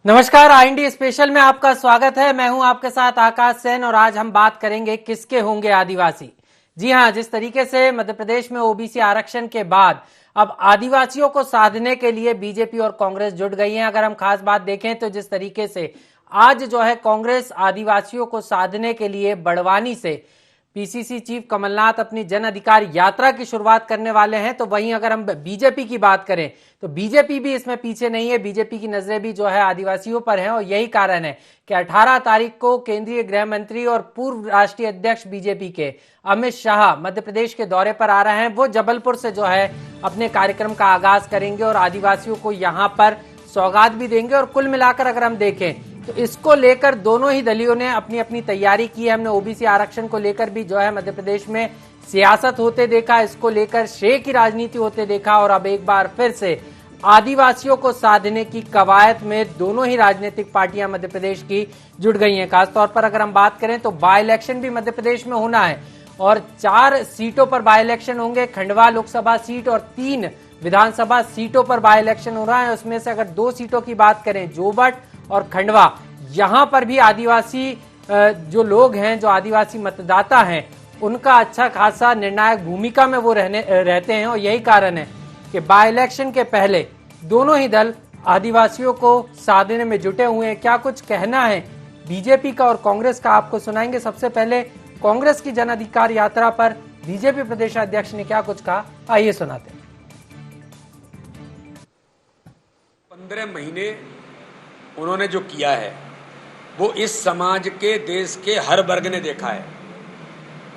नमस्कार, IND special में आपका स्वागत है। मैं हूं आपके साथ आकाश सेन और आज हम बात करेंगे किसके होंगे आदिवासी। जी हां, जिस तरीके से मध्य प्रदेश में ओबीसी आरक्षण के बाद अब आदिवासियों को साधने के लिए बीजेपी और कांग्रेस जुट गई हैं। अगर हम खास बात देखें तो जिस तरीके से आज जो है कांग्रेस आदिवासियों को साधने के लिए बड़वानी से पीसीसी चीफ कमलनाथ अपनी जन अधिकार यात्रा की शुरुआत करने वाले हैं, तो वहीं अगर हम बीजेपी की बात करें तो बीजेपी भी इसमें पीछे नहीं है। बीजेपी की नजरें भी जो है आदिवासियों पर हैं और यही कारण है कि 18 तारीख को केंद्रीय गृह मंत्री और पूर्व राष्ट्रीय अध्यक्ष बीजेपी के अमित शाह मध्य प्रदेश के दौरे पर आ रहे हैं। वो जबलपुर से जो है अपने कार्यक्रम का आगाज करेंगे और आदिवासियों को यहां पर सौगात भी देंगे। और कुल मिलाकर अगर हम देखें तो इसको लेकर दोनों ही दलों ने अपनी अपनी तैयारी की है। हमने ओबीसी आरक्षण को लेकर भी जो है मध्य प्रदेश में सियासत होते देखा, इसको लेकर श्रेय की राजनीति होते देखा और अब एक बार फिर से आदिवासियों को साधने की कवायद में दोनों ही राजनीतिक पार्टियां मध्य प्रदेश की जुट गई हैं। खासतौर पर अगर हम बात करें तो बाई इलेक्शन भी मध्य प्रदेश में होना है और 4 सीटों पर बाई इलेक्शन होंगे। खंडवा लोकसभा सीट और 3 विधानसभा सीटों पर बाई इलेक्शन हो रहा है। उसमें से अगर 2 सीटों की बात करें, जोबट और खंडवा, यहां पर भी आदिवासी जो लोग हैं, जो आदिवासी मतदाता हैं, उनका अच्छा खासा निर्णायक भूमिका में वो रहते हैं और यही कारण है कि बाई इलेक्शन के पहले दोनों ही दल आदिवासियों को साधने में जुटे हुए हैं। क्या कुछ कहना है बीजेपी का और कांग्रेस का, आपको सुनाएंगे। सबसे पहले कांग्रेस की जन अधिकार यात्रा पर बीजेपी प्रदेशाध्यक्ष ने क्या कुछ कहा, आइए सुनाते हैं। 15 महीने उन्होंने जो किया है वो इस समाज के, देश के हर वर्ग ने देखा है,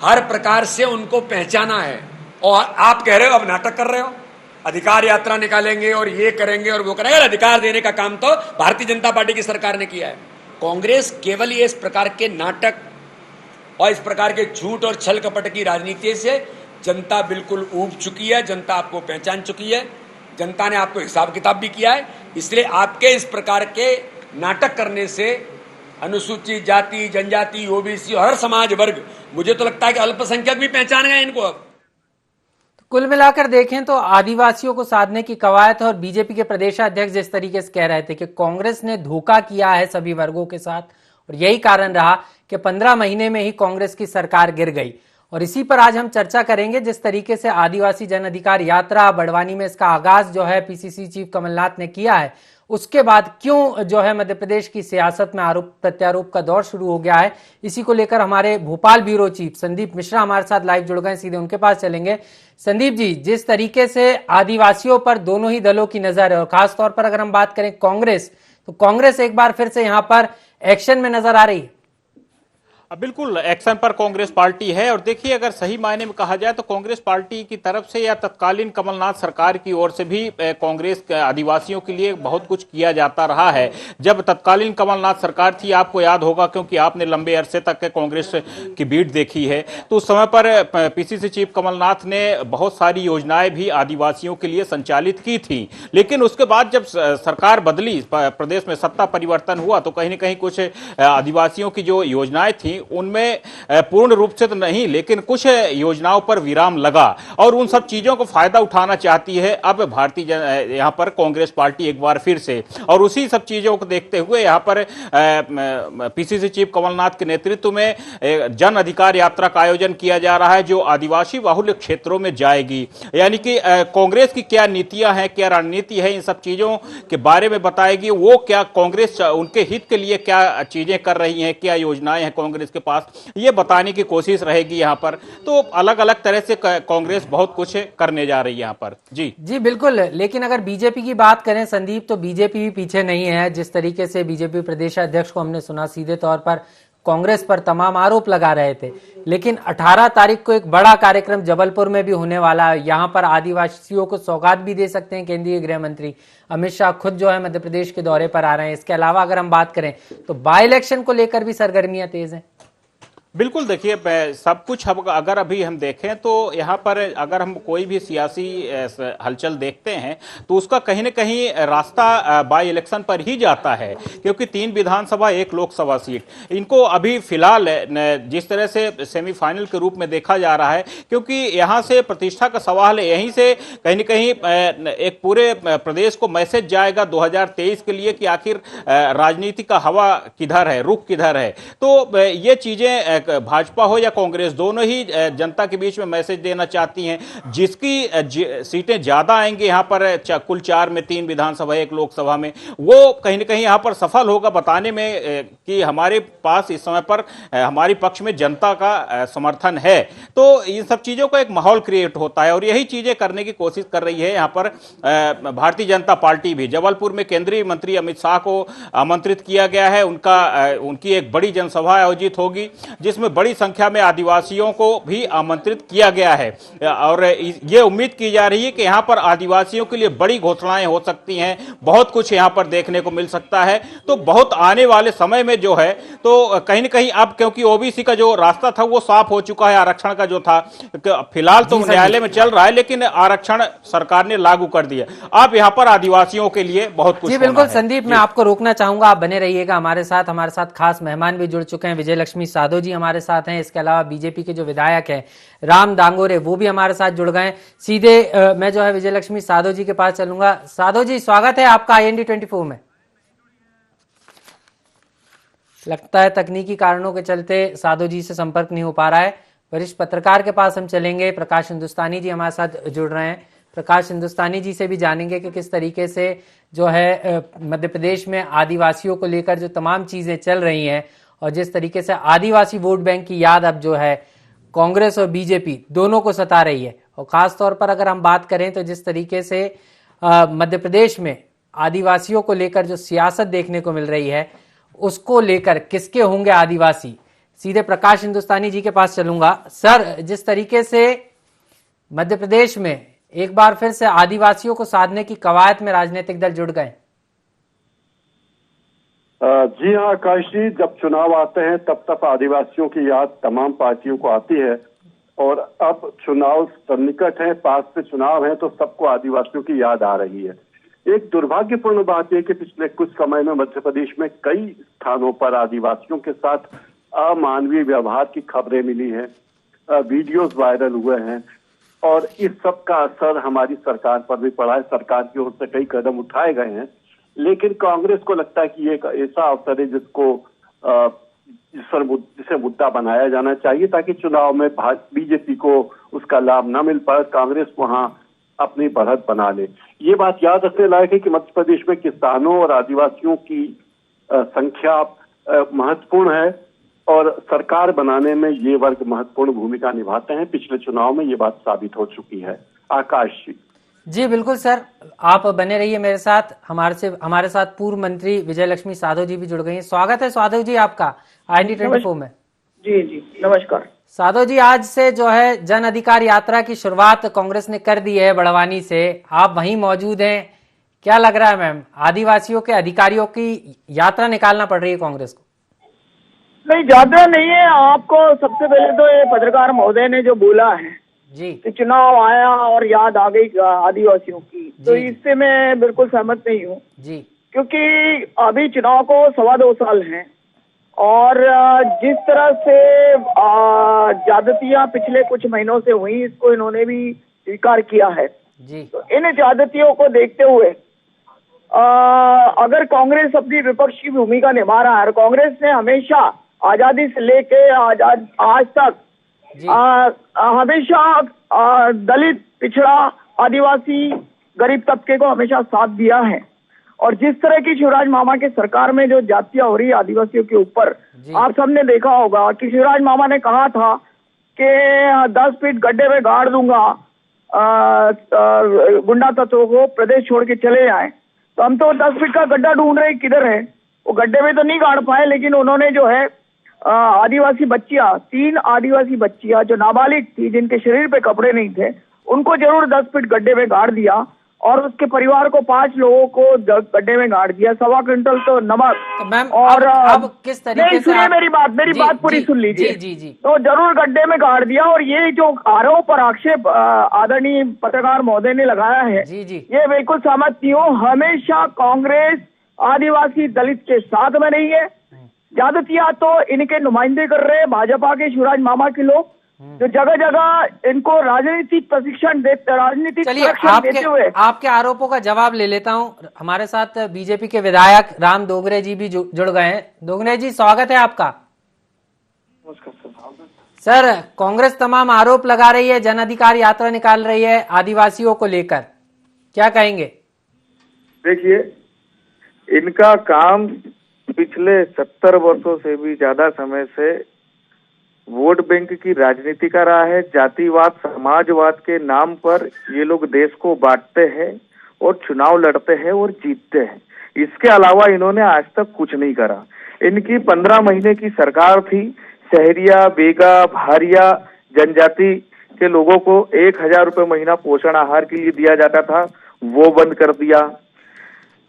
हर प्रकार से उनको पहचाना है। और आप कह रहे हो, अब नाटक कर रहे हो, अधिकार यात्रा निकालेंगे और ये करेंगे और वो करेंगे। अधिकार देने का काम तो भारतीय जनता पार्टी की सरकार ने किया है। कांग्रेस केवल ये इस प्रकार के नाटक और इस प्रकार के झूठ और छल कपट की राजनीति से जनता बिल्कुल ऊब चुकी है। जनता आपको पहचान चुकी है, जनता ने आपको हिसाब किताब भी किया है। इसलिए आपके इस प्रकार के नाटक करने से अनुसूचित जाति, जनजाति, ओबीसी, हर समाज वर्ग, मुझे तो लगता है कि अल्पसंख्यक भी पहचान गए इनको। अब कुल मिलाकर देखें तो आदिवासियों को साधने की कवायद है और बीजेपी के प्रदेशाध्यक्ष जिस तरीके से कह रहे थे कि कांग्रेस ने धोखा किया है सभी वर्गों के साथ और यही कारण रहा कि 15 महीने में ही कांग्रेस की सरकार गिर गई। और इसी पर आज हम चर्चा करेंगे। जिस तरीके से आदिवासी जन अधिकार यात्रा बड़वानी में इसका आगाज जो है पीसीसी चीफ कमलनाथ ने किया है, उसके बाद क्यों जो है मध्य प्रदेश की सियासत में आरोप प्रत्यारोप का दौर शुरू हो गया है, इसी को लेकर हमारे भोपाल ब्यूरो चीफ संदीप मिश्रा हमारे साथ लाइव जुड़ गए। सीधे उनके पास चलेंगे। संदीप जी, जिस तरीके से आदिवासियों पर दोनों ही दलों की नजर है और खासतौर पर अगर हम बात करें कांग्रेस, तो कांग्रेस एक बार फिर से यहां पर एक्शन में नजर आ रही है। बिल्कुल एक्शन पर कांग्रेस पार्टी है। और देखिए, अगर सही मायने में कहा जाए तो कांग्रेस पार्टी की तरफ से या तत्कालीन कमलनाथ सरकार की ओर से भी कांग्रेस आदिवासियों के लिए बहुत कुछ किया जाता रहा है। जब तत्कालीन कमलनाथ सरकार थी, आपको याद होगा क्योंकि आपने लंबे अरसे तक कांग्रेस की बीट देखी है, तो उस समय पर पीसीसी चीफ कमलनाथ ने बहुत सारी योजनाएं भी आदिवासियों के लिए संचालित की थी। लेकिन उसके बाद जब सरकार बदली, प्रदेश में सत्ता परिवर्तन हुआ, तो कहीं ना कहीं कुछ आदिवासियों की जो योजनाएं थी उनमें पूर्ण रूप से तो नहीं, लेकिन कुछ योजनाओं पर विराम लगा और उन सब चीजों को फायदा उठाना चाहती है अब भारतीय यहां पर कांग्रेस पार्टी एक बार फिर से। और उसी सब चीजों को देखते हुए यहां पर पीसीसी चीफ कमलनाथ के नेतृत्व में जन अधिकार यात्रा का आयोजन किया जा रहा है, जो आदिवासी बाहुल्य क्षेत्रों में जाएगी। यानी कि कांग्रेस की क्या नीतियां हैं, क्या रणनीति है, इन सब चीजों के बारे में बताएगी। वो क्या कांग्रेस उनके हित के लिए क्या चीजें कर रही है, क्या योजनाएं हैं कांग्रेस के पास, ये बताने की कोशिश रहेगी यहां पर। तो अलग अलग तरह से कांग्रेस बहुत कुछ करने जा रही है यहां पर। जी बिल्कुल। लेकिन अगर बीजेपी की बात करें संदीप, तो बीजेपी भी पीछे नहीं है। जिस तरीके से बीजेपी प्रदेशाध्यक्ष को हमने सुना, सीधे तौर पर कांग्रेस पर तमाम आरोप लगा रहे थे। लेकिन 18 तारीख को एक बड़ा कार्यक्रम जबलपुर में भी होने वाला है। यहां पर आदिवासियों को सौगात भी दे सकते हैं केंद्रीय गृह मंत्री अमित शाह, खुद जो है मध्य प्रदेश के दौरे पर आ रहे हैं। इसके अलावा अगर हम बात करें तो बाई इलेक्शन को लेकर भी सरगर्मियां तेज हैं। बिल्कुल, देखिए सब कुछ अब अगर अभी हम देखें तो यहाँ पर अगर हम कोई भी सियासी हलचल देखते हैं तो उसका कहीं न कहीं रास्ता बाई इलेक्शन पर ही जाता है, क्योंकि 3 विधानसभा 1 लोकसभा सीट इनको अभी फिलहाल जिस तरह से सेमीफाइनल के रूप में देखा जा रहा है, क्योंकि यहाँ से प्रतिष्ठा का सवाल है, यहीं से कहीं न कहीं एक पूरे प्रदेश को मैसेज जाएगा 2023 के लिए कि आखिर राजनीति का हवा किधर है, रुख किधर है। तो ये चीजें भाजपा हो या कांग्रेस, दोनों ही जनता के बीच में मैसेज देना चाहती हैं। जिसकी सीटें ज्यादा आएंगी यहाँ पर कुल 4 में 3 विधानसभा 1 लोकसभा में, वो कहीं ना कहीं यहाँ पर सफल होगा बताने में कि हमारे पास इस समय पर हमारी पक्ष में जनता का समर्थन है। तो इन सब चीजों का एक माहौल क्रिएट होता है और यही चीजें करने की कोशिश कर रही है यहाँ पर भारतीय जनता पार्टी भी। जबलपुर में केंद्रीय मंत्री अमित शाह को आमंत्रित किया गया है, उनकी एक बड़ी जनसभा आयोजित होगी जिसमें बड़ी संख्या में आदिवासियों को भी आमंत्रित किया गया है और ये उम्मीद की जा रही है कि यहाँ पर आदिवासियों के लिए बड़ी घोषणाएं हो सकती हैं, बहुत कुछ यहाँ पर देखने को मिल सकता है। तो बहुत आने वाले समय में जो है तो कहीं न कहीं अब क्योंकि ओबीसी का जो रास्ता था वो साफ हो चुका है, आरक्षण का जो था फिलहाल तो न्यायालय में चल रहा है लेकिन आरक्षण सरकार ने लागू कर दिया। अब यहाँ पर आदिवासियों के लिए बहुत कुछ। जी बिल्कुल संदीप, मैं आपको रोकना चाहूंगा, आप बने रहिएगा हमारे साथ खास मेहमान भी जुड़ चुके हैं, विजय लक्ष्मी साधो जी हमारे साथ हैं, इसके अलावा बीजेपी के जो विधायक हैं राम दांगोरे वो भी हमारे साथ जुड़ गए। सीधे मैं जो है विजय लक्ष्मी साधो जी के पास चलूंगा। साधो जी, स्वागत है आपका IND 24 में। लगता है तकनीकी कारणों के चलते साधो जी से संपर्क नहीं हो पा रहा है। वरिष्ठ पत्रकार के पास हम चलेंगे, प्रकाश हिंदुस्तानी जी हमारे साथ जुड़ रहे हैं। प्रकाश हिंदुस्तानी जी से भी जानेंगे कि किस तरीके से जो है मध्य प्रदेश में आदिवासियों को लेकर जो तमाम चीजें चल रही हैं और जिस तरीके से आदिवासी वोट बैंक की याद अब जो है कांग्रेस और बीजेपी दोनों को सता रही है। और खास तौर पर अगर हम बात करें तो जिस तरीके से मध्य प्रदेश में आदिवासियों को लेकर जो सियासत देखने को मिल रही है उसको लेकर किसके होंगे आदिवासी, सीधे प्रकाश हिंदुस्तानी जी के पास चलूंगा। सर, जिस तरीके से मध्य प्रदेश में एक बार फिर से आदिवासियों को साधने की कवायद में राजनीतिक दल जुड़ गए। जी हाँ आकाश जी, जब चुनाव आते हैं तब तब आदिवासियों की याद तमाम पार्टियों को आती है और अब चुनाव सन्निकट है, पास से चुनाव है तो सबको आदिवासियों की याद आ रही है। एक दुर्भाग्यपूर्ण बात यह कि पिछले कुछ समय में मध्य प्रदेश में कई स्थानों पर आदिवासियों के साथ अमानवीय व्यवहार की खबरें मिली हैं, वीडियोस वायरल हुए हैं और इस सब का असर हमारी सरकार पर भी पड़ा है। सरकार की ओर से कई कदम उठाए गए हैं लेकिन कांग्रेस को लगता है कि ये एक ऐसा अवसर है जिसे मुद्दा बनाया जाना चाहिए ताकि चुनाव में बीजेपी को उसका लाभ न मिल पाए, कांग्रेस वहां अपनी बढ़त बना ले। ये बात याद रखने लायक है कि मध्य प्रदेश में किसानों और आदिवासियों की संख्या महत्वपूर्ण है और सरकार बनाने में ये वर्ग महत्वपूर्ण भूमिका निभाते हैं। पिछले चुनाव में ये बात साबित हो चुकी है। आकाश जी बिल्कुल सर, आप बने रहिए मेरे साथ। हमारे साथ पूर्व मंत्री विजय लक्ष्मी साधो जी भी जुड़ गई हैं। स्वागत है साधो जी आपका IND 24 में। जी जी नमस्कार। साधो जी, आज से जो है जन अधिकार यात्रा की शुरुआत कांग्रेस ने कर दी है बड़वानी से, आप वहीं मौजूद हैं, क्या लग रहा है मैम, आदिवासियों के अधिकारियों की यात्रा निकालना पड़ रही है कांग्रेस को? नहीं, यात्रा नहीं है। आपको सबसे पहले तो ये पत्रकार महोदय ने जो बोला है जी कि चुनाव आया और याद आ गई आदिवासियों की, तो इससे मैं बिल्कुल सहमत नहीं हूँ जी, क्योंकि अभी चुनाव को 2.25 साल हैं और जिस तरह से ज्यादतियां पिछले कुछ महीनों से हुई इसको इन्होंने भी स्वीकार किया है जी। तो इन ज्यादतियों को देखते हुए अगर कांग्रेस अपनी विपक्ष की भूमिका निभा रहा है और कांग्रेस ने हमेशा आजादी से लेके आज तक हमेशा दलित, पिछड़ा, आदिवासी, गरीब तबके को हमेशा साथ दिया है और जिस तरह की शिवराज मामा के सरकार में जो जातियां हो रही है आदिवासियों के ऊपर, आप सबने देखा होगा कि शिवराज मामा ने कहा था कि 10 फीट गड्ढे में गाड़ दूंगा गुंडा तत्वों को, प्रदेश छोड़ के चले जाएं। तो हम तो 10 फीट का गड्ढा ढूंढ रहे किधर है, वो गड्ढे में तो नहीं गाड़ पाए लेकिन उन्होंने जो है आदिवासी बच्चियां, 3 आदिवासी बच्चियां जो नाबालिग थी, जिनके शरीर पे कपड़े नहीं थे, उनको जरूर 10 फीट गड्ढे में गाड़ दिया और उसके परिवार को 5 लोगों को गड्ढे में गाड़ दिया, 1.25 क्विंटल तो नमक। तो मैम और अब किस तरीके नहीं, से सुनिए मेरी बात पूरी जी, सुन लीजिए। जी जी जी। तो जरूर गड्ढे में गाड़ दिया। और ये जो आरोप और आक्षेप आदरणीय पत्रकार महोदय ने लगाया है, जी जी, ये बिल्कुल सहमत नहीं हूँ। हमेशा कांग्रेस आदिवासी दलित के साथ में नहीं है। ज्यादतियां तो इनके नुमाइंदे कर रहे हैं भाजपा के शिवराज मामा के लोग, जो जगह जगह इनको राजनीतिक प्रशिक्षण देते, राजनीतिक संरक्षण देते हुए। आपके आरोपों का जवाब ले लेता हूं। हमारे साथ बीजेपी के विधायक राम दोगरे जी भी जुड़ गए हैं। दोगरे जी, स्वागत है आपका। सर, कांग्रेस तमाम आरोप लगा रही है, जन अधिकार यात्रा निकाल रही है आदिवासियों को लेकर, क्या कहेंगे? देखिए, इनका काम पिछले 70 वर्षों से भी ज्यादा समय से वोट बैंक की राजनीति का रहा है। जातिवाद, समाजवाद के नाम पर ये लोग देश को बांटते हैं और चुनाव लड़ते हैं और जीतते हैं। इसके अलावा इन्होंने आज तक कुछ नहीं करा। इनकी 15 महीने की सरकार थी। शहरिया, बेगा, भारिया जनजाति के लोगों को 1000 रुपये महीना पोषण आहार के लिए दिया जाता था, वो बंद कर दिया।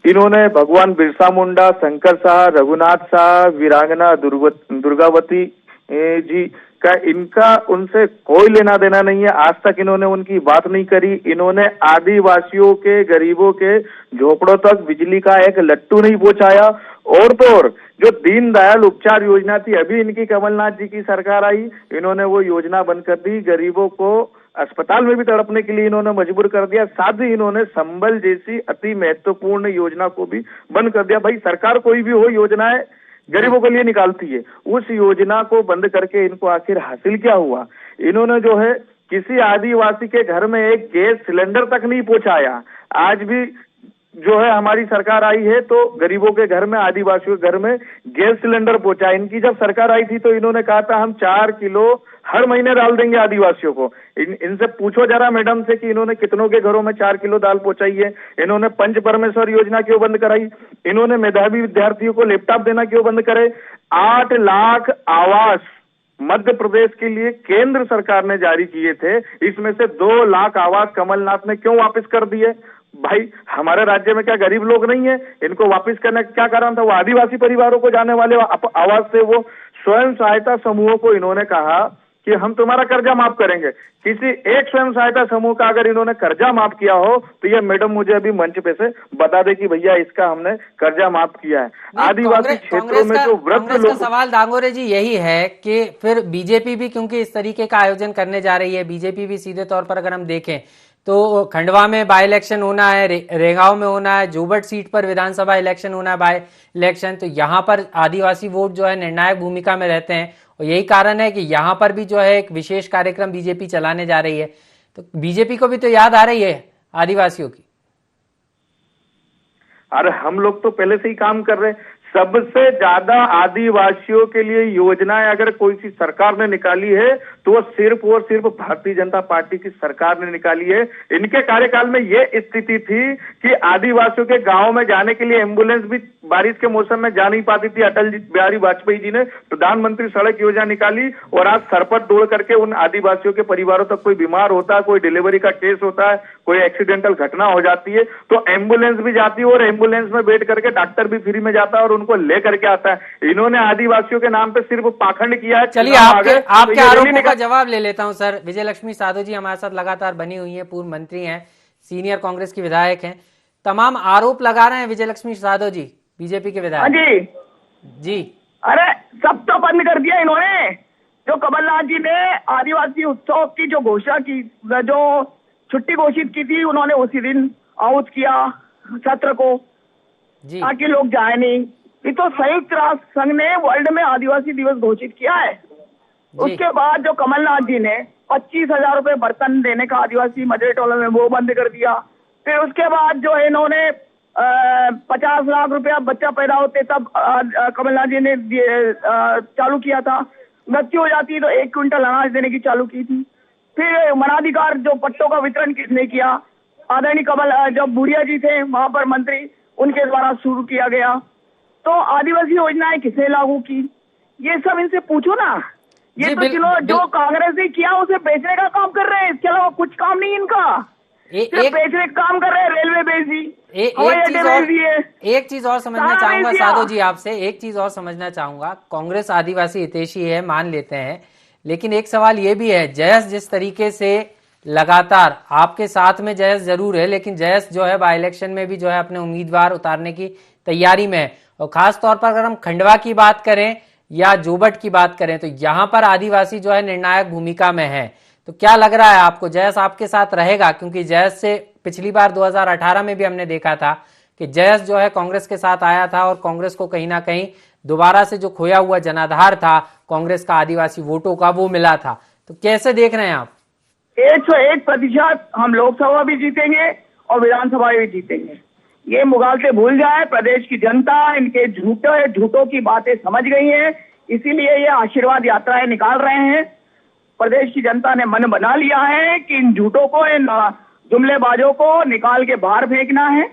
इन्होंने भगवान बिरसा मुंडा, शंकर शाह, रघुनाथ शाह, वीरांगना दुर्गावती जी का इनका उनसे कोई लेना देना नहीं है। आज तक इन्होंने उनकी बात नहीं करी। इन्होंने आदिवासियों के, गरीबों के झोपड़ों तक बिजली का एक लट्टू नहीं पहुंचाया। और तो और जो दीनदयाल उपचार योजना थी, अभी इनकी कमलनाथ जी की सरकार आई, इन्होंने वो योजना बंद कर दी। गरीबों को अस्पताल में भी तड़पने के लिए इन्होंने मजबूर कर दिया। साथ ही इन्होंने संबल जैसी अति महत्वपूर्ण योजना को भी बंद कर दिया। भाई, सरकार कोई भी हो, योजनाएं गरीबों के लिए निकालती है। उस योजना को बंद करके इनको आखिर हासिल क्या हुआ? इन्होंने जो है किसी आदिवासी के घर में एक गैस सिलेंडर तक नहीं पहुंचाया। आज भी जो है हमारी सरकार आई है तो गरीबों के घर में, आदिवासियों के घर में गैस सिलेंडर पहुंचा। इनकी जब सरकार आई थी तो इन्होंने कहा था हम 4 किलो हर महीने डाल देंगे आदिवासियों को। इनसे पूछो जरा मैडम से कि इन्होंने कितनों के घरों में 4 किलो दाल पहुंचाई है। इन्होंने पंच परमेश्वर योजना क्यों बंद कराई? इन्होंने मेधावी विद्यार्थियों को लैपटॉप देना क्यों बंद करे? 8 लाख आवास मध्य प्रदेश के लिए केंद्र सरकार ने जारी किए थे, इसमें से 2 लाख आवास कमलनाथ ने क्यों वापस कर दिए? भाई, हमारे राज्य में क्या गरीब लोग नहीं है? इनको वापस करने का क्या कारण था? वो आदिवासी परिवारों को जाने वाले आवास थे। वो स्वयं सहायता समूहों को इन्होंने कहा कि हम तुम्हारा कर्जा माफ करेंगे। किसी एक स्वयं सहायता समूह का अगर इन्होंने कर्जा माफ किया हो तो ये मैडम मुझे अभी मंच पे से बता दे कि भैया इसका हमने कर्जा माफ किया है। आदिवासी क्षेत्रों में जो वृद्ध लोग, का सवाल दांगोरे जी यही है कि फिर बीजेपी भी क्योंकि इस तरीके का आयोजन करने जा रही है, बीजेपी भी सीधे तौर पर अगर हम देखें तो खंडवा में बाई इलेक्शन होना है, रेगांव में होना है, जोबट सीट पर विधानसभा इलेक्शन होना है बाई इलेक्शन, तो यहाँ पर आदिवासी वोट जो है निर्णायक भूमिका में रहते हैं और यही कारण है कि यहाँ पर भी जो है एक विशेष कार्यक्रम बीजेपी चलाने जा रही है। तो बीजेपी को भी तो याद आ रही है आदिवासियों की। अरे हम लोग तो पहले से ही काम कर रहे हैं। सबसे ज्यादा आदिवासियों के लिए योजनाएं अगर कोई सी सरकार ने निकाली है तो वो सिर्फ और सिर्फ भारतीय जनता पार्टी की सरकार ने निकाली है। इनके कार्यकाल में ये स्थिति थी कि आदिवासियों के गांव में जाने के लिए एम्बुलेंस भी बारिश के मौसम में जा नहीं पाती थी। अटल बिहारी वाजपेयी जी ने प्रधानमंत्री सड़क योजना निकाली और आज सरपट दौड़ करके उन आदिवासियों के परिवारों तक कोई बीमार होता है, कोई डिलीवरी का केस होता है, कोई एक्सीडेंटल घटना हो जाती है तो एम्बुलेंस भी जाती है और एम्बुलेंस में बैठ करके डॉक्टर भी फ्री में जाता है और उनको लेकर के आता है। इन्होंने आदिवासियों के नाम पे सिर्फ पाखंड किया है। चलिए आपके आरोपों का जवाब ले लेता हूं सर। विजय लक्ष्मी साधो जी हमारे साथ लगातार बनी हुई है, पूर्व मंत्री हैं, सीनियर कांग्रेस की विधायक हैं, तमाम आरोप लगा रहे हैं विजय लक्ष्मी साधो जी, बीजेपी के विधायक जी। अरे सब तो बंद कर दिया इन्होंने। जो कमलनाथ जी ने आदिवासी उत्सव की जो घोषणा की, जो छुट्टी घोषित की थी, उन्होंने उसी दिन आउट किया सत्र को ताकि लोग जाए नहीं। ये तो संयुक्त राष्ट्र संघ ने वर्ल्ड में आदिवासी दिवस घोषित किया है। उसके बाद जो कमलनाथ जी ने 25,000 रुपए बर्तन देने का आदिवासी मजरेटोला में वो बंद कर दिया। फिर उसके बाद जो है इन्होंने 50 लाख रुपया बच्चा पैदा होते तब कमलनाथ जी ने चालू किया था। मृत्यु हो जाती तो 1 क्विंटल अनाज देने की चालू की थी। फिर मनाधिकार जो पट्टों का वितरण किसने किया? आदरणीय जब भूरिया जी थे वहां पर मंत्री, उनके द्वारा शुरू किया गया। तो आदिवासी योजनाएं किसने लागू की? ये सब इनसे पूछो ना। ये तो जो कांग्रेस ने किया उसे बेचने का काम कर रहे हैं, इसके अलावा कुछ काम नहीं इनका। सिर्फ बेचने का काम कर रहे हैं। रेलवे बेच दी, हवाई अड्डे बेच दिए। एक चीज और समझना चाहूंगा साधु जी आपसे, एक चीज और समझना चाहूंगा। कांग्रेस आदिवासी हितैषी है, मान लेते हैं, लेकिन एक सवाल ये भी है, जयस जिस तरीके से लगातार आपके साथ में जयस जरूर है, लेकिन जयस जो है बाई इलेक्शन में भी जो है अपने उम्मीदवार उतारने की तैयारी में है। और खास तौर पर अगर हम खंडवा की बात करें या जोबट की बात करें तो यहाँ पर आदिवासी जो है निर्णायक भूमिका में है। तो क्या लग रहा है आपको, जयस आपके साथ रहेगा? क्योंकि जयस से पिछली बार 2018 में भी हमने देखा था कि जयस जो है कांग्रेस के साथ आया था और कांग्रेस को कहीं ना कहीं दोबारा से जो खोया हुआ जनाधार था कांग्रेस का आदिवासी वोटों का, वो मिला था। तो कैसे देख रहे हैं आप? 101% हम लोकसभा भी जीतेंगे और विधानसभा भी जीतेंगे। ये मुगालते भूल जाए। प्रदेश की जनता इनके झूठों की बातें समझ गई है, इसीलिए ये आशीर्वाद यात्राएं निकाल रहे हैं। प्रदेश की जनता ने मन बना लिया है कि इन झूठों को, इन जुमलेबाजों को निकाल के बाहर फेंकना है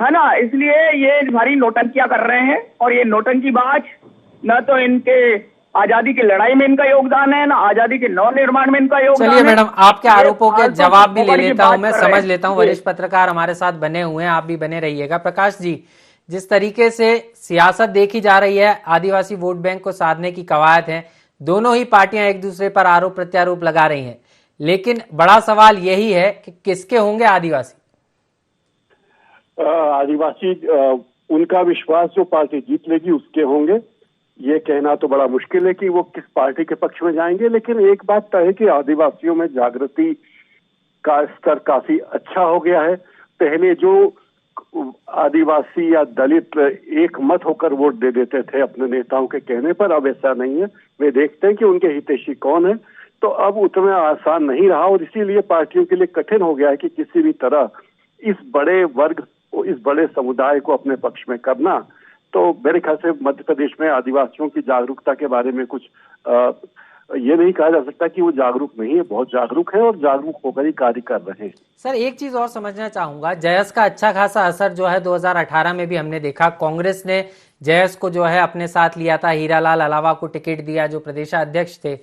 ना। इसलिए ये भारी नौटंकियां कर रहे हैं और ये नौटंकीबाज न तो इनके आजादी की लड़ाई में इनका योगदान है, ना आजादी के नव निर्माण में इनका योगदान है। चलिए मैडम, आपके आरोपों के जवाब भी ले लेता हूं, मैं समझ लेता हूं। वरिष्ठ पत्रकार हमारे साथ बने हुए हैं, आप भी बने रहिएगा। प्रकाश जी, जिस तरीके से सियासत देखी जा रही है, आदिवासी वोट बैंक को साधने की कवायद है, दोनों ही पार्टियां एक दूसरे पर आरोप प्रत्यारोप लगा रही हैं, लेकिन बड़ा सवाल यही है कि किसके होंगे आदिवासी? आदिवासी उनका विश्वास जो पार्टी जीत लेगी उसके होंगे। ये कहना तो बड़ा मुश्किल है कि वो किस पार्टी के पक्ष में जाएंगे, लेकिन एक बात तय है कि आदिवासियों में जागृति का स्तर काफी अच्छा हो गया है। पहले जो आदिवासी या दलित एक मत होकर वोट दे देते थे अपने नेताओं के कहने पर, अब ऐसा नहीं है। वे देखते हैं कि उनके हितैषी कौन है, तो अब उतना आसान नहीं रहा और इसीलिए पार्टियों के लिए कठिन हो गया है कि किसी भी तरह इस बड़े वर्ग, इस बड़े समुदाय को अपने पक्ष में करना। तो मेरे ख्याल से मध्य प्रदेश में आदिवासियों की जागरूकता के बारे में कुछ ये नहीं कहा जा सकता कि वो जागरूक नहीं है, बहुत जागरूक है और जागरूक होकर ही कार्य कर रहे हैं। सर, एक चीज और समझना चाहूंगा, जयस का अच्छा खासा असर जो है 2018 में भी हमने देखा। कांग्रेस ने जयस को जो है अपने साथ लिया था, हीरालाल अलावा को टिकट दिया जो प्रदेशाध्यक्ष थे,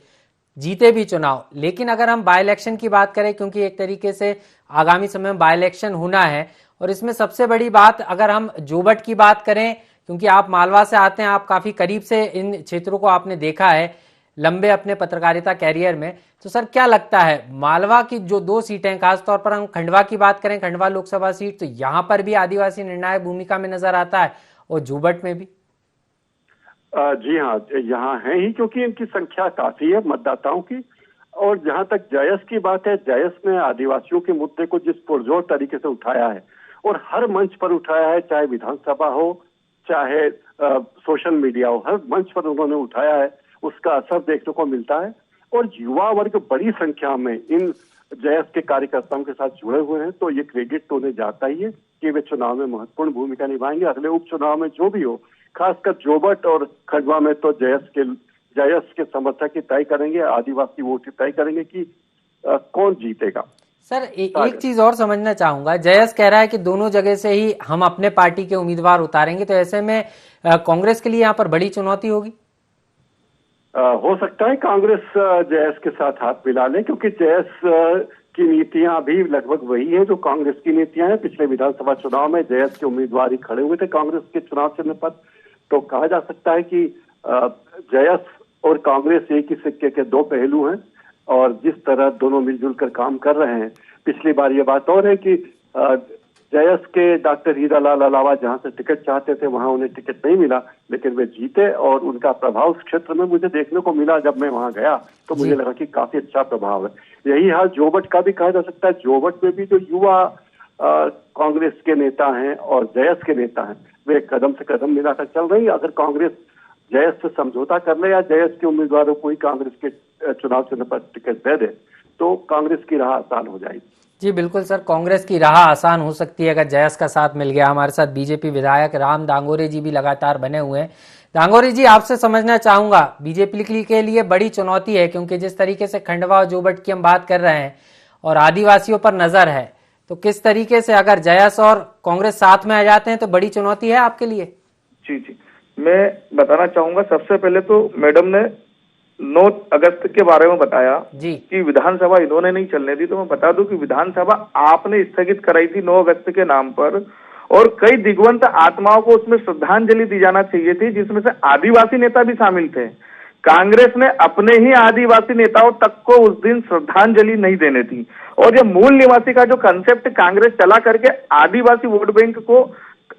जीते भी चुनाव। लेकिन अगर हम बाई इलेक्शन की बात करें, क्योंकि एक तरीके से आगामी समय में बाई इलेक्शन होना है, और इसमें सबसे बड़ी बात अगर हम जोबट की बात करें, क्योंकि आप मालवा से आते हैं, आप काफी करीब से इन क्षेत्रों को आपने देखा है लंबे अपने पत्रकारिता कैरियर में, तो सर क्या लगता है मालवा की जो 2 सीटें, खासतौर पर हम खंडवा की बात करें, खंडवा लोकसभा सीट, तो यहाँ पर भी आदिवासी निर्णायक भूमिका में नजर आता है और जोबट में भी? जी हाँ, यहाँ है ही, क्योंकि इनकी संख्या काफी है मतदाताओं की। और जहाँ तक जयस की बात है, जयस ने आदिवासियों के मुद्दे को जिस पुरजोर तरीके से उठाया है और हर मंच पर उठाया है, चाहे विधानसभा हो चाहे सोशल मीडिया हो, हर मंच पर उन्होंने उठाया है, उसका असर देखने को मिलता है। और युवा वर्ग बड़ी संख्या में इन जयस के कार्यकर्ताओं के साथ जुड़े हुए हैं, तो ये क्रेडिट तो उन्हें जाता ही है कि वे चुनाव में महत्वपूर्ण भूमिका निभाएंगे। अगले उपचुनाव में जो भी हो, खासकर जोबट और खंडवा में तो जयस के समर्थक ही तय करेंगे, आदिवासी वोट ही तय करेंगे कि कौन जीतेगा। सर, एक चीज और समझना चाहूंगा, जयस कह रहा है कि दोनों जगह से ही हम अपने पार्टी के उम्मीदवार उतारेंगे, तो ऐसे में कांग्रेस के लिए यहाँ पर बड़ी चुनौती होगी? हो सकता है कांग्रेस जयस के साथ हाथ मिला ले, क्योंकि जयस की नीतियां भी लगभग वही है जो कांग्रेस की नीतियां हैं। पिछले विधानसभा चुनाव में जयस के उम्मीदवार ही खड़े हुए थे कांग्रेस के चुनाव चिन्ह पर। तो कहा जा सकता है कि जयस और कांग्रेस एक ही सिक्के के 2 पहलू हैं, और जिस तरह दोनों मिलजुल कर काम कर रहे हैं। पिछली बार ये बात और है कि जयस के डॉक्टर हीरालाल अलावा जहां से टिकट चाहते थे वहां उन्हें टिकट नहीं मिला, लेकिन वे जीते और उनका प्रभाव उस क्षेत्र में मुझे देखने को मिला। जब मैं वहां गया तो मुझे लगा कि काफी अच्छा प्रभाव है। यही हाल जोबट का भी कहा जा सकता है। जोबट में भी जो युवा कांग्रेस के नेता हैं और जयस के नेता हैं, वे कदम से कदम मिलाकर चल रही है। अगर कांग्रेस जयस से समझौता कर ले या जयस के उम्मीदवारों को ही कांग्रेस के चुनाव चिन्ह पर टिकट दे दे, तो कांग्रेस की राह आसान हो जाएगी। जी बिल्कुल सर, कांग्रेस की राह आसान हो सकती है अगर जयस का साथ मिल गया। हमारे साथ बीजेपी विधायक राम दांगोरे जी भी लगातार बने हुए हैं। दांगोरे जी, आपसे समझना चाहूंगा, बीजेपी के लिए बड़ी चुनौती है, क्योंकि जिस तरीके से खंडवा और जोबट की हम बात कर रहे हैं और आदिवासियों पर नजर है, तो किस तरीके से अगर जयस और कांग्रेस साथ में आ जाते हैं तो बड़ी चुनौती है आपके लिए? जी, मैं बताना चाहूंगा, सबसे पहले तो मैडम ने 9 अगस्त के बारे में बताया जी कि विधानसभा इन्होंने नहीं चलने दी, तो मैं बता दूं कि विधानसभा आपने स्थगित कराई थी 9 अगस्त के नाम पर, और कई दिग्वंत आत्माओं को उसमें श्रद्धांजलि दी जाना चाहिए थी, जिसमें से आदिवासी नेता भी शामिल थे। कांग्रेस ने अपने ही आदिवासी नेताओं तक को उस दिन श्रद्धांजलि नहीं देने थी। और ये मूल निवासी का जो कंसेप्ट कांग्रेस चला करके आदिवासी वोट बैंक को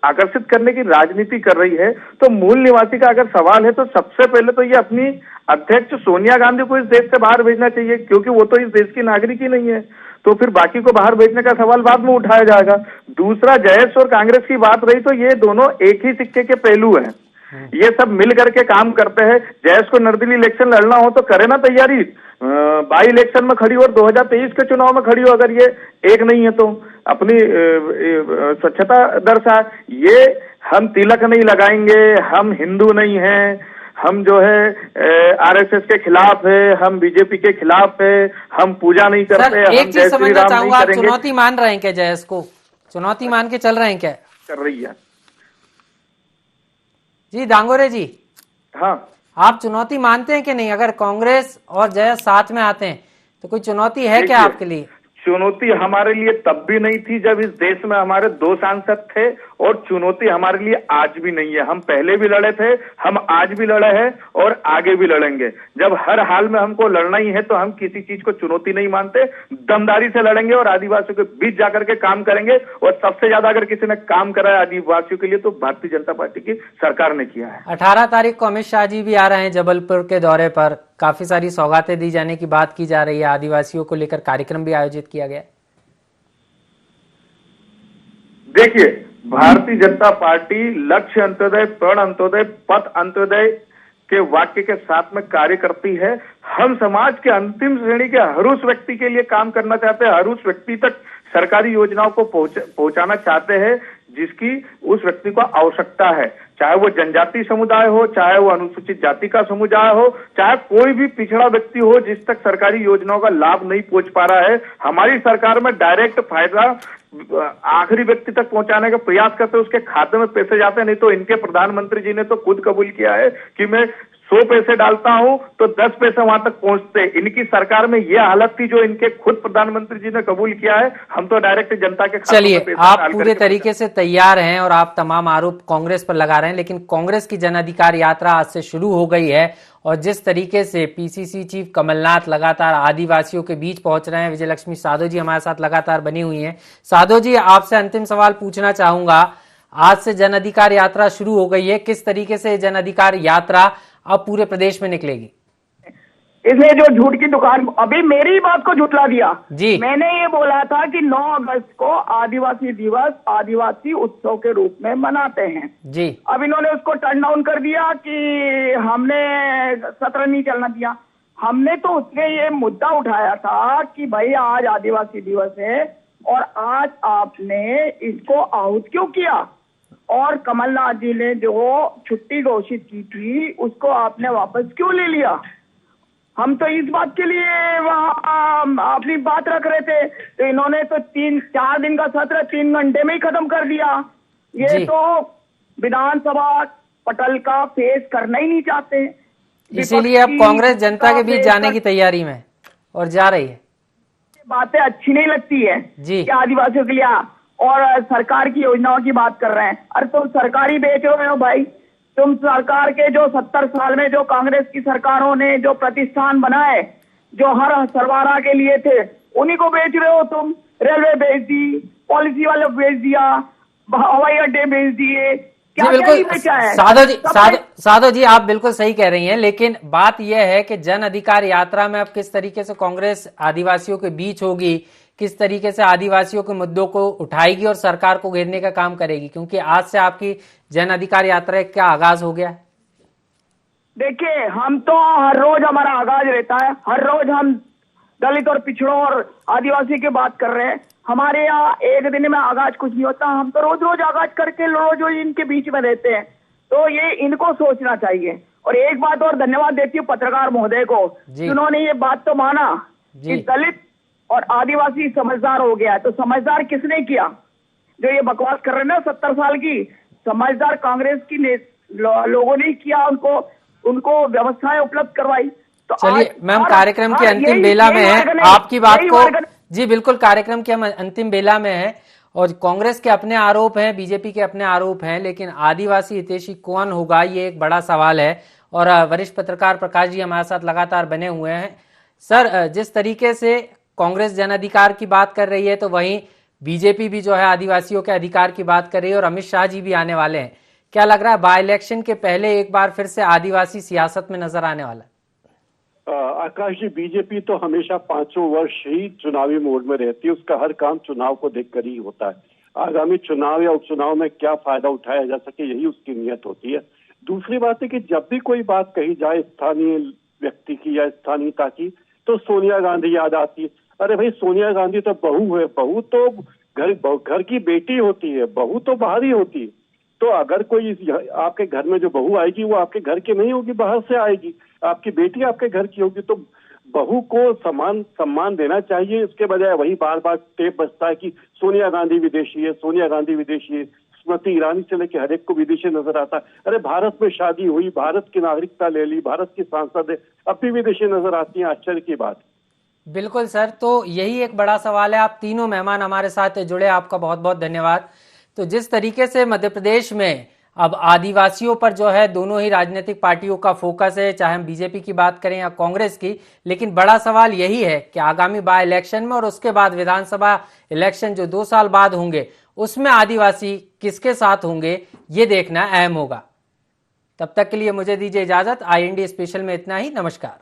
आकर्षित करने की राजनीति कर रही है, तो मूल निवासी का अगर सवाल है तो सबसे पहले तो ये अपनी अध्यक्ष सोनिया गांधी को इस देश से बाहर भेजना चाहिए, क्योंकि वो तो इस देश की नागरिक ही नहीं है। तो फिर बाकी को बाहर भेजने का सवाल बाद में उठाया जाएगा। दूसरा, जयेश और कांग्रेस की बात रही तो ये दोनों एक ही सिक्के के पहलू हैं। ये सब मिल करके काम करते हैं। जयेश को निर्दलीय इलेक्शन लड़ना हो तो करे ना तैयारी, बाई इलेक्शन में खड़ी हो और 2023 के चुनाव में खड़ी हो, अगर ये एक नहीं है तो अपनी स्वच्छता दर्शा। ये हम तिलक नहीं लगाएंगे, हम हिंदू नहीं हैं, हम जो है आरएसएस के खिलाफ है, हम बीजेपी के खिलाफ है, हम पूजा नहीं करते, सर, एक हम चीज जय श्री समझना राम नहीं चाहूंगा, आप करेंगे। चुनौती मान रहे हैं क्या जयेश को? चुनौती मान के चल रहे हैं क्या? कर रही है जी दांगोरे जी, हाँ। आप चुनौती मानते हैं कि नहीं? अगर कांग्रेस और जयेश साथ में आते हैं तो कोई चुनौती है क्या आपके लिए? चुनौती हमारे लिए तब भी नहीं थी जब इस देश में हमारे 2 सांसद थे, और चुनौती हमारे लिए आज भी नहीं है। हम पहले भी लड़े थे, हम आज भी लड़े हैं और आगे भी लड़ेंगे। जब हर हाल में हमको लड़ना ही है तो हम किसी चीज को चुनौती नहीं मानते, दमदारी से लड़ेंगे और आदिवासियों के बीच जाकर के काम करेंगे। और सबसे ज्यादा अगर किसी ने काम करा है आदिवासियों के लिए तो भारतीय जनता पार्टी की सरकार ने किया है। 18 तारीख को अमित शाह जी भी आ रहे हैं जबलपुर के दौरे पर, काफी सारी सौगातें दी जाने की बात की जा रही है, आदिवासियों को लेकर कार्यक्रम भी आयोजित किया गया। देखिए, भारतीय जनता पार्टी लक्ष्य अंत्योदय, प्रण अंत्योदय, पथ अंत्योदय के वाक्य के साथ में कार्य करती है। हम समाज के अंतिम श्रेणी के हर उस व्यक्ति के लिए काम करना चाहते हैं, हर उस व्यक्ति तक सरकारी योजनाओं को पहुंचाना चाहते हैं जिसकी उस व्यक्ति को आवश्यकता है, चाहे वो जनजाति समुदाय हो, चाहे वो अनुसूचित जाति का समुदाय हो, चाहे कोई भी पिछड़ा व्यक्ति हो जिस तक सरकारी योजनाओं का लाभ नहीं पहुंच पा रहा है। हमारी सरकार में डायरेक्ट फायदा आखिरी व्यक्ति तक पहुंचाने का प्रयास करते हैं, उसके खाते में पैसे जाते हैं। नहीं तो इनके प्रधानमंत्री जी ने तो खुद कबूल किया है कि मैं 100 पैसे डालता हूं तो 10 पैसे वहां तक पहुंचते। इनकी सरकार में यह हालत थी जो इनके खुद प्रधानमंत्री जी ने कबूल किया है। हम तो डायरेक्ट जनता के खाते में चलिए, पैसा आप डाल पूरे करके तरीके से तैयार हैं और आप तमाम आरोप कांग्रेस पर लगा रहे हैं, लेकिन कांग्रेस की जन अधिकार यात्रा आज से शुरू हो गई है और जिस तरीके से पीसीसी चीफ कमलनाथ लगातार आदिवासियों के बीच पहुंच रहे हैं, विजयलक्ष्मी साधो जी हमारे साथ लगातार बनी हुई हैं। साधो जी, आपसे अंतिम सवाल पूछना चाहूंगा, आज से जन अधिकार यात्रा शुरू हो गई है, किस तरीके से जन अधिकार यात्रा अब पूरे प्रदेश में निकलेगी? इसलिए जो झूठ की दुकान, अभी मेरी बात को झुठला दिया जी। मैंने ये बोला था कि 9 अगस्त को आदिवासी दिवस आदिवासी उत्सव के रूप में मनाते हैं जी। अब इन्होंने उसको टर्न डाउन कर दिया कि हमने सत्र नहीं चलना दिया। हमने तो उसमें ये मुद्दा उठाया था कि भाई आज आदिवासी दिवस है और आज आपने इसको आहूत क्यों किया, और कमलनाथ जी ने जो छुट्टी घोषित की थी उसको आपने वापस क्यों ले लिया। हम तो इस बात के लिए वहां अपनी बात रख रहे थे, तो इन्होंने तो 3-4 दिन का सत्र 3 घंटे में ही खत्म कर दिया। ये तो विधानसभा पटल का फेस करना ही नहीं चाहते, इसीलिए अब कांग्रेस जनता के बीच जाने की तैयारी में और जा रही है। बातें अच्छी नहीं लगती है जी। कि आदिवासियों के लिए और सरकार की योजनाओं की बात कर रहे हैं। अरे तुम सरकारी बेच रहे हो भाई, तुम सरकार के जो 70 साल में जो कांग्रेस की सरकारों ने जो प्रतिष्ठान बनाए, जो हर सरवारा के लिए थे, उन्हीं को बेच रहे हो तुम। रेलवे बेच दी, पॉलिसी वाले बेच दिया, हवाई अड्डे बेच दिए, क्या बिल्कुल बेचा है? साधो जी आप बिल्कुल सही कह रही हैं, लेकिन बात यह है कि जन अधिकार यात्रा में अब किस तरीके से कांग्रेस आदिवासियों के बीच होगी, किस तरीके से आदिवासियों के मुद्दों को उठाएगी और सरकार को घेरने का काम करेगी, क्योंकि आज से आपकी जन अधिकार यात्रा का आगाज हो गया है। देखिए, हम तो हर रोज हमारा आगाज रहता है, हर रोज हम दलित और पिछड़ों और आदिवासी की बात कर रहे हैं। हमारे यहाँ एक दिन में आगाज कुछ नहीं होता, हम तो रोज रोज आगाज करके रोज इनके बीच में रहते हैं। तो ये इनको सोचना चाहिए। और एक बात और धन्यवाद देती हूँ पत्रकार महोदय को, जिन्होंने ये बात तो माना कि दलित और आदिवासी समझदार हो गया है। तो समझदार किसने किया? जो ये बकवास कर रहे हैं ना 70 साल की, समझदार कांग्रेस की लोगों ने किया, उनको व्यवस्थाएं उपलब्ध करवाई। तो चलिए मैम, कार्यक्रम के अंतिम बेला में है, आपकी बात को जी बिल्कुल, कार्यक्रम के हम अंतिम बेला में है और कांग्रेस के अपने आरोप हैं, बीजेपी के अपने आरोप हैं, लेकिन आदिवासी हितैषी कौन होगा ये एक बड़ा सवाल है। और वरिष्ठ पत्रकार प्रकाश जी हमारे साथ लगातार बने हुए हैं। सर, जिस तरीके से कांग्रेस जन अधिकार की बात कर रही है तो वहीं बीजेपी भी जो है आदिवासियों के अधिकार की बात कर रही है और अमित शाह जी भी आने वाले हैं। क्या लग रहा है बाय इलेक्शन के पहले एक बार फिर से आदिवासी सियासत में नजर आने वाला है? आकाश जी, बीजेपी तो हमेशा 5 वर्ष ही चुनावी मोड में रहती है। उसका हर काम चुनाव को देखकर ही होता है। आगामी चुनाव या उपचुनाव में क्या फायदा उठाया जा सके, यही उसकी नीयत होती है। दूसरी बात है कि जब भी कोई बात कही जाए स्थानीय व्यक्ति की या स्थानीयता की, तो सोनिया गांधी याद आती है। अरे भाई, सोनिया गांधी तो बहू है, बहू तो घर की बेटी होती है, बहू तो बाहर ही होती है। तो अगर कोई आपके घर में जो बहू आएगी वो आपके घर की नहीं होगी, बाहर से आएगी। आपकी बेटी आपके घर की होगी, तो बहू को समान सम्मान देना चाहिए। इसके बजाय वही बार बार टेप बजता है कि सोनिया गांधी विदेशी है, सोनिया गांधी विदेशी है। स्मृति ईरानी से लेकर हर एक को विदेशी नजर आता है। अरे भारत में शादी हुई, भारत की नागरिकता ले ली, भारत की सांसद है, अब भी विदेशी नजर आती है। आश्चर्य की बात। बिल्कुल सर, तो यही एक बड़ा सवाल है। आप तीनों मेहमान हमारे साथ जुड़े, आपका बहुत बहुत धन्यवाद। तो जिस तरीके से मध्य प्रदेश में अब आदिवासियों पर जो है दोनों ही राजनीतिक पार्टियों का फोकस है, चाहे हम बीजेपी की बात करें या कांग्रेस की, लेकिन बड़ा सवाल यही है कि आगामी बाय इलेक्शन में और उसके बाद विधानसभा इलेक्शन जो 2 साल बाद होंगे उसमें आदिवासी किसके साथ होंगे, ये देखना अहम होगा। तब तक के लिए मुझे दीजिए इजाजत। IND स्पेशल में इतना ही। नमस्कार।